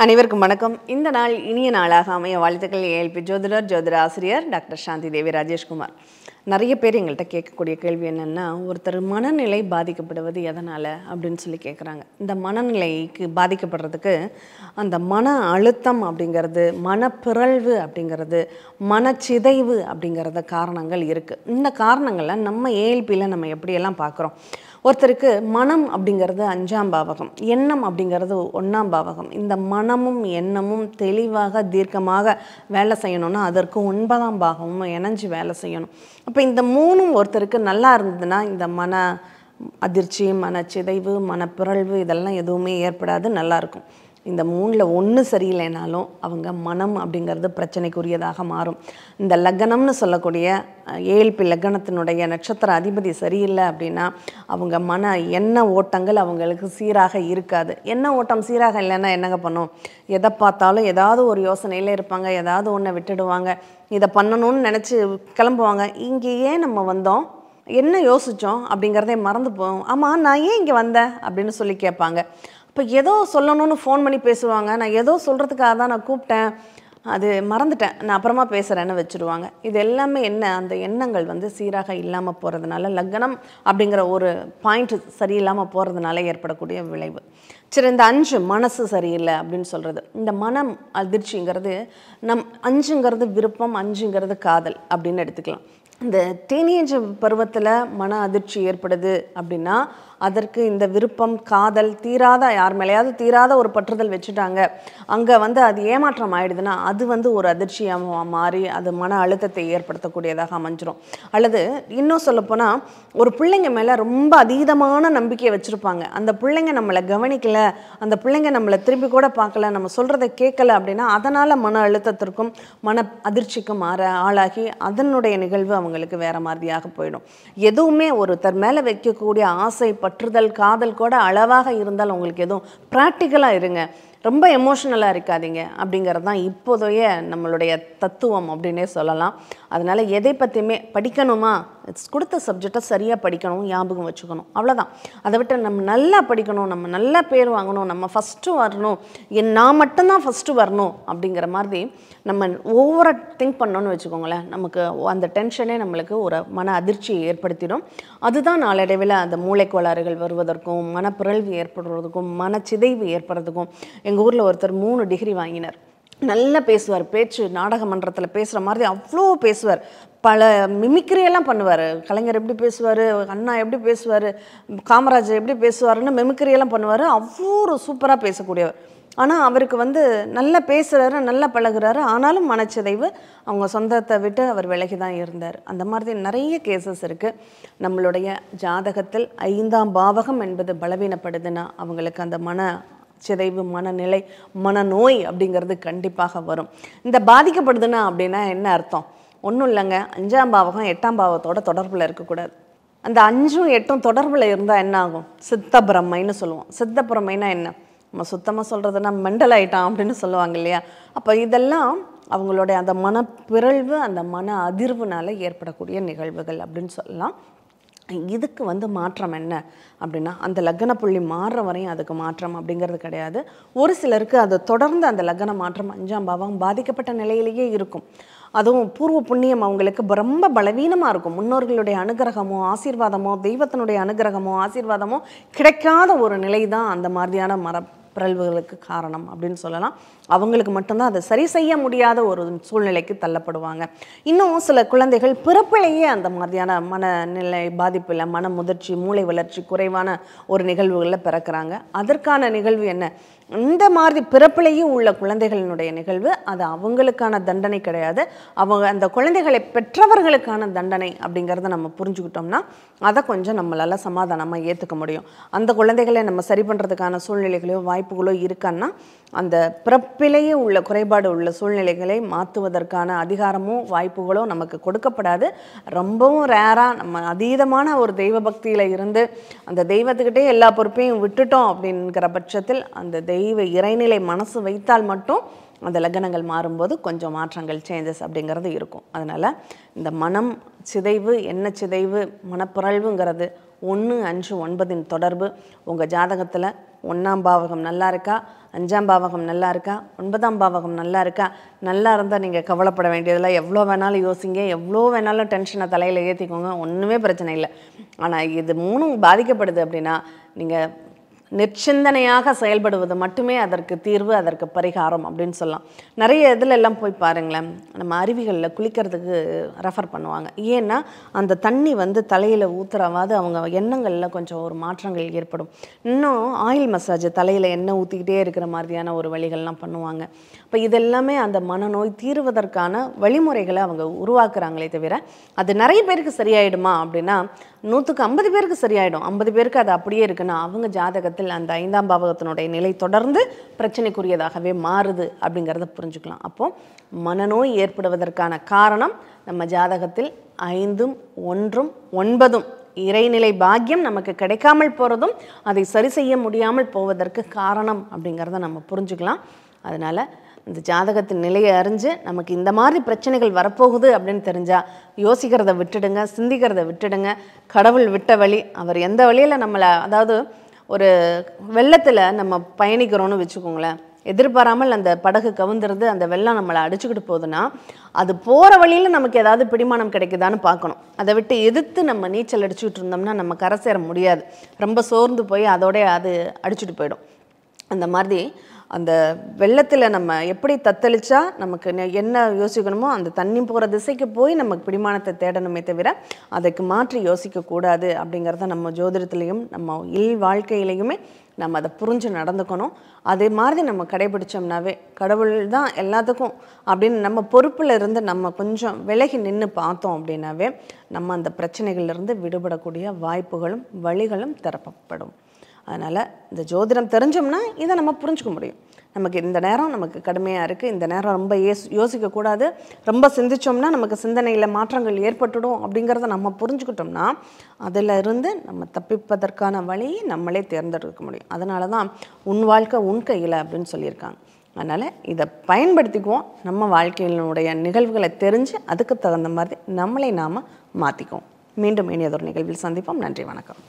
அனைவருக்கும் வணக்கம். இந்த நாள் இனிய நாளாக அமைய வாழ்த்துக்கள். ஏஎல்பி ஜோதிடர் ஜோதிட ஆசிரியர் டாக்டர் சாந்தி தேவி ராஜேஷ்குமார். நிறைய பேர் எங்கள்கிட்ட கேட்கக்கூடிய கேள்வி என்னென்னா, ஒருத்தர் மனநிலை பாதிக்கப்படுவது எதனால் அப்படின்னு சொல்லி கேட்குறாங்க. இந்த மனநிலைக்கு பாதிக்கப்படுறதுக்கு அந்த மன அழுத்தம் அப்படிங்கிறது, மனப்பிறழ்வு அப்படிங்கிறது, மனச்சிதைவு அப்படிங்கிறத காரணங்கள் இருக்குது. இந்த காரணங்களை நம்ம ஏஎல்பியில் நம்ம எப்படியெல்லாம் பார்க்குறோம். ஒருத்தருக்கு மனம் அப்படிங்கிறது 5ஆம் பாவகம், எண்ணம் அப்படிங்கிறது 1ஆம் பாவகம். இந்த மனமும் எண்ணமும் தெளிவாக தீர்க்கமாக வேலை செய்யணும்னா அதற்கு 9ஆம் பாகமும் இணைஞ்சு வேலை செய்யணும். அப்போ இந்த மூணும் ஒருத்தருக்கு நல்லா இருந்ததுன்னா இந்த மன அதிர்ச்சி, மனச்சிதைவு, மனப்பிறழ்வு இதெல்லாம் எதுவுமே ஏற்படாது, நல்லாயிருக்கும். இந்த மூணில் ஒன்று சரியில்லைனாலும் அவங்க மனம் அப்படிங்கிறது பிரச்சனைக்குரியதாக மாறும். இந்த லக்னம்னு சொல்லக்கூடிய ஏஎல்பி லக்னத்தினுடைய நட்சத்திர அதிபதி சரியில்லை அப்படின்னா அவங்க மன எண்ண ஓட்டங்கள் அவங்களுக்கு சீராக இருக்காது. எண்ண ஓட்டம் சீராக இல்லைன்னா என்னங்க பண்ணும்? எதை பார்த்தாலும் ஏதாவது ஒரு யோசனையில் இருப்பாங்க, ஏதாவது ஒன்றை விட்டுடுவாங்க, இதை பண்ணணும்னு நினச்சி கிளம்புவாங்க. இங்கே ஏன் நம்ம வந்தோம், என்ன யோசித்தோம் அப்படிங்கிறதே மறந்து போவோம். ஆமாம், நான் ஏன் இங்கே வந்தேன் அப்படின்னு சொல்லி கேட்பாங்க. இப்போ ஏதோ சொல்லணும்னு ஃபோன் பண்ணி பேசுவாங்க. நான் ஏதோ சொல்கிறதுக்காக தான் நான் கூப்பிட்டேன், அது மறந்துட்டேன், நான் அப்புறமா பேசுகிறேன்னு வச்சுருவாங்க. இது எல்லாமே என்ன, அந்த எண்ணங்கள் சீராக இல்லாமல் போகிறதுனால, லக்னம் அப்படிங்கிற ஒரு பாயிண்ட் சரியில்லாமல் போகிறதுனால ஏற்படக்கூடிய விளைவு. சரி, இந்த 5 மனசு சரியில்லை அப்படின்னு சொல்கிறது, இந்த மனம் அதிர்ச்சிங்கிறது 5ங்கிறது விருப்பம், 5ங்கிறது காதல் அப்படின்னு எடுத்துக்கலாம். இந்த டீனேஜ் பருவத்தில் மன அதிர்ச்சி ஏற்படுது அப்படின்னா அதற்கு இந்த விருப்பம், காதல், தீராத யார் மேலேயாவது தீராத ஒரு பற்றுதல் வச்சுட்டாங்க, அங்கே அது ஏமாற்றம் ஆகிடுதுன்னா அது ஒரு அதிர்ச்சியாக மாறி அது மன அழுத்தத்தை ஏற்படுத்தக்கூடியதாக அமைஞ்சிரும். அல்லது இன்னும் சொல்லப்போனால் ஒரு பிள்ளைங்க மேலே ரொம்ப அதீதமான நம்பிக்கையை வச்சுருப்பாங்க. அந்த பிள்ளைங்க நம்மளை கவனிக்கலை, அந்த பிள்ளைங்க நம்மளை திரும்பி கூட பார்க்கல, நம்ம சொல்கிறத கேட்கலை அப்படின்னா அதனால் மன அழுத்தத்திற்கும் மன அதிர்ச்சிக்கும் ஆளாகி அதனுடைய நிகழ்வு அவங்களுக்கு வேறு மாதிரியாக போயிடும். எதுவுமே ஒருத்தர் மேலே வைக்கக்கூடிய ஆசை, பற்றுதல், காதல் கூட அளவாக இருந்தால் உங்களுக்கு எதுவும் ப்ராக்டிக்கலாக இருங்க, ரொம்ப எமோஷ்னலாக இருக்காதீங்க அப்படிங்கிறது தான் இப்போதைய நம்மளுடைய தத்துவம் அப்படின்னே சொல்லலாம். அதனால் எதை பற்றியுமே படிக்கணுமா, கொடுத்த சப்ஜெக்டை சரியாக படிக்கணும், ஞாபகம் வச்சுக்கணும், அவ்வளோதான். அதை விட்டு நம்ம நல்லா படிக்கணும், நம்ம நல்லா பேர் வாங்கணும், நம்ம ஃபஸ்ட்டு வரணும், நான் மட்டும்தான் ஃபஸ்ட்டு வரணும் அப்படிங்கிற மாதிரி நம்ம ஓவராக திங்க் பண்ணோன்னு வச்சுக்கோங்களேன், நமக்கு அந்த டென்ஷனே நம்மளுக்கு ஒரு மன அதிர்ச்சியை ஏற்படுத்திடும். அதுதான் நாளடைவில் அந்த மூளைக்கோளாறுகள் வருவதற்கும், மனப்பிறழ்வு ஏற்படுறதுக்கும், மனச்சிதைவு ஏற்படுறதுக்கும். எங்கள் ஊரில் ஒருத்தர் 3 டிகிரி வாங்கினார், நல்லா பேசுவார், பேச்சு நாடக மன்றத்தில் பேசுகிற மாதிரி அவ்வளோ பேசுவார், பல மிமிக்ரியெல்லாம் பண்ணுவார். கலைஞர் எப்படி பேசுவார், அண்ணா எப்படி பேசுவார், காமராஜர் எப்படி பேசுவார்னு மிமிக்ரியெல்லாம் பண்ணுவார். அவ்வளோ ஒரு சூப்பராக பேசக்கூடியவர். ஆனால் அவருக்கு நல்லா பேசுகிறாரு, நல்லா பழகுறாரு, ஆனாலும் மனச்சிதைவு, அவங்க சொந்தத்தை விட்டு அவர் விலகி தான் இருந்தார். அந்த மாதிரி நிறைய கேசஸ் இருக்குது. நம்மளுடைய ஜாதகத்தில் 5ஆம் பாவகம் என்பது பலவீனப்படுதுன்னா அவங்களுக்கு அந்த சிதைவு, மனநிலை, மனநோய் அப்படிங்கிறது கண்டிப்பாக வரும். இந்த பாதிக்கப்படுதுன்னா அப்படின்னா என்ன அர்த்தம்? ஒன்றும் இல்லைங்க, 5ஆம் பாவகம் 8ஆம் பாவத்தோட தொடர்பில் இருக்கக்கூடாது. அந்த 5ம் 8ம் தொடர்பில் இருந்தால் என்ன ஆகும்? சித்த பிரம்மைன்னு சொல்லுவோம். சித்த பிரம்மைனா என்ன? நம்ம சுத்தமாக சொல்கிறதுனா மெண்டல் ஆகிட்டான் அப்படின்னு சொல்லுவாங்க இல்லையா? அப்போ இதெல்லாம் அவங்களுடைய அந்த மனப்பிறழ்வு, அந்த மன அதிர்வுனால் ஏற்படக்கூடிய நிகழ்வுகள் அப்படின்னு சொல்லலாம். இதுக்கு மாற்றம் என்ன அப்படின்னா, அந்த லக்ன புள்ளி மாறுற வரையும் அதுக்கு மாற்றம் அப்படிங்கிறது கிடையாது. ஒரு சிலருக்கு அது தொடர்ந்து அந்த லக்ன மாற்றம் 5ஆம் பாவம் பாதிக்கப்பட்ட நிலையிலேயே இருக்கும். அதுவும் பூர்வ புண்ணியம் அவங்களுக்கு ரொம்ப பலவீனமாக இருக்கும். முன்னோர்களுடைய அனுகிரகமோ ஆசீர்வாதமோ, தெய்வத்தினுடைய அனுகிரகமோ ஆசீர்வாதமோ கிடைக்காத ஒரு நிலை தான் அந்த மாதிரியான பிறழ்வுகளுக்கு காரணம் அப்படின்னு சொல்லலாம். அவங்களுக்கு மட்டும்தான் அதை சரி செய்ய முடியாத ஒரு சூழ்நிலைக்கு தள்ளப்படுவாங்க. இன்னும் சில குழந்தைகள் பிறப்பிலேயே அந்த மாதிரியான மனநிலை பாதிப்பில், மன முதிர்ச்சி, மூளை வளர்ச்சி குறைவான ஒரு நிகழ்வுகளில் பிறக்கிறாங்க. அதற்கான நிகழ்வு என்ன? இந்த மாதிரி பிறப்பிலேயே உள்ள குழந்தைகளினுடைய நிகழ்வு அது அவங்களுக்கான தண்டனை கிடையாது, அவங்க அந்த குழந்தைகளை பெற்றவர்களுக்கான தண்டனை அப்படிங்கிறத நம்ம புரிஞ்சுக்கிட்டோம்னா அதை கொஞ்சம் நம்மளால் சமாதானமாக ஏற்றுக்க முடியும். அந்த குழந்தைகளை நம்ம சரி பண்ணுறதுக்கான சூழ்நிலைகளோ வாய்ப்புகளோ இருக்கான்னா அந்த பிறப்பிலேயே உள்ள குறைபாடு உள்ள சூழ்நிலைகளை மாற்றுவதற்கான அதிகாரமோ வாய்ப்புகளோ நமக்கு கொடுக்கப்படாது. ரொம்பவும் ரேராக நம்ம அதீதமான ஒரு தெய்வ பக்தியில் இருந்து அந்த தெய்வத்துக்கிட்டே எல்லா பொறுப்பையும் விட்டுட்டோம் அப்படிங்கிற பட்சத்தில் அந்த தெய்வ இறைநிலை மனசு வைத்தால் மட்டும் அந்த லக்னங்கள் மாறும்போது கொஞ்சம் மாற்றங்கள் சேஞ்சஸ் அப்படிங்கிறது இருக்கும். அதனால் இந்த மனம் சிதைவு, எண்ண சிதைவு, மனப்பிறழ்வுங்கிறது 1, 5, 9 தொடர்பு உங்கள் ஜாதகத்தில் 1ஆம் பாவகம் நல்லா இருக்கா, 5ஆம் பாவகம் நல்லா இருக்கா, 9ஆம் பாவகம் நல்லா இருக்கா, நல்லா இருந்தால் நீங்கள் கவலைப்பட வேண்டியதில்லை. எவ்வளோ வேணாலும் யோசிங்க, எவ்வளோ வேணாலும் டென்ஷனை தலையில் ஏற்றிக்கோங்க, ஒன்றுமே பிரச்சனை இல்லை. ஆனால் இது 3 பாதிக்கப்படுது அப்படின்னா நீங்கள் நிர்சிந்தனையாக செயல்படுவது மட்டுமே அதற்கு தீர்வு, அதற்கு பரிகாரம் அப்படின்னு சொல்லலாம். நிறைய இதில் எல்லாம் போய் பாருங்களேன், நம்ம அருவிகளில் குளிக்கிறதுக்கு ரெஃபர் பண்ணுவாங்க. ஏன்னா அந்த தண்ணி தலையில் ஊற்றுறவாது அவங்க எண்ணங்களில் கொஞ்சம் ஒரு மாற்றங்கள் ஏற்படும். இன்னும் ஆயில் மசாஜ் தலையில் எண்ணெய் ஊற்றிக்கிட்டே இருக்கிற மாதிரியான ஒரு வழிகள்லாம் பண்ணுவாங்க. இப்போ இதெல்லாமே அந்த மனநோய் தீர்வதற்கான வழிமுறைகளை அவங்க உருவாக்குறாங்களே தவிர அது நிறைய பேருக்கு சரியாயிடுமா அப்படின்னா 100க்கு 50 பேருக்கு சரியாயிடும். 50 பேருக்கு அது அப்படியே இருக்குன்னா அவங்க ஜாதகத்தில் அந்த 5ஆம் பாவகத்தினுடைய நிலை தொடர்ந்து பிரச்சனைக்குரியதாகவே மாறுது அப்படிங்கிறத புரிஞ்சுக்கலாம். அப்போது மனநோய் ஏற்படுவதற்கான காரணம் நம்ம ஜாதகத்தில் 5ம் 1ம் 9ம் இறைநிலை பாக்கியம் நமக்கு கிடைக்காமல் போகிறதும் அதை சரி செய்ய முடியாமல் போவதற்கு காரணம் அப்படிங்கிறத நம்ம புரிஞ்சுக்கலாம். அதனால் இந்த ஜாதகத்தின் நிலையை அறிஞ்சு நமக்கு இந்த மாதிரி பிரச்சனைகள் வரப்போகுது அப்படின்னு தெரிஞ்சால் யோசிக்கிறத விட்டுடுங்க, சிந்திக்கிறத விட்டுடுங்க. கடவுள் விட்ட வழி, அவர் எந்த வழியில் நம்மளை, அதாவது ஒரு வெள்ளத்தில் நம்ம பயணிக்கிறோன்னு வச்சுக்கோங்களேன், எதிர்பாராமல் அந்த படகு கவுந்துருது, அந்த வெள்ளம் நம்மளை அடிச்சுக்கிட்டு போகுதுன்னா அது போகிற வழியில் நமக்கு ஏதாவது பிடிமானம் கிடைக்குதான்னு பார்க்கணும். அதை விட்டு எதிர்த்து நம்ம நீச்சல் அடிச்சுக்கிட்டு இருந்தோம்னா நம்ம கரை சேர முடியாது. ரொம்ப சோர்ந்து போய் அதோடய அது அடிச்சுட்டு போயிடும். அந்த மாதிரி அந்த வெள்ளத்தில் நம்ம எப்படி தத்தளிச்சா நமக்கு என்ன யோசிக்கணுமோ அந்த தண்ணி போகிற திசைக்கு போய் நமக்கு பிடிமானத்தை தேடணுமே தவிர அதுக்கு மாற்றி யோசிக்கக்கூடாது அப்படிங்கிறத நம்ம ஜோதிடத்துலேயும் நம்ம வாழ்க்கையிலையுமே நம்ம அதை புரிஞ்சு நடந்துக்கணும். அதே மாதிரி நம்ம கடைபிடிச்சோம்னாவே கடவுள் தான் எல்லாத்துக்கும் அப்படின்னு நம்ம பொறுப்பில் இருந்து நம்ம கொஞ்சம் விலகி நின்று பார்த்தோம் அப்படின்னாவே நம்ம அந்த பிரச்சனைகள்லேருந்து விடுபடக்கூடிய வாய்ப்புகளும் வழிகளும் திறப்பப்படும். அதனால் இந்த ஜோதிடம் தெரிஞ்சோம்னா இதை நம்ம புரிஞ்சுக்க முடியும். நமக்கு இந்த நேரம் நமக்கு கடுமையாக இருக்குது, இந்த நேரம் ரொம்ப யோசிக்கக்கூடாது, ரொம்ப சிந்திச்சோம்னா நமக்கு சிந்தனையில் மாற்றங்கள் ஏற்பட்டுடும் அப்படிங்கிறத நம்ம புரிஞ்சுக்கிட்டோம்னா அதில் இருந்து நம்ம தப்பிப்பதற்கான வழியை நம்மளே தேர்ந்தெடுக்க முடியும். அதனால தான் உன் வாழ்க்கை உன் கையில் அப்படின்னு சொல்லியிருக்காங்க. அதனால் இதை பயன்படுத்திக்குவோம். நம்ம வாழ்க்கையினுடைய நிகழ்வுகளை தெரிஞ்சு அதுக்கு தகுந்த மாதிரி நம்மளை நாம் மாற்றிக்குவோம். மீண்டும் இனியதொரு நிகழ்வில் சந்திப்போம். நன்றி, வணக்கம்.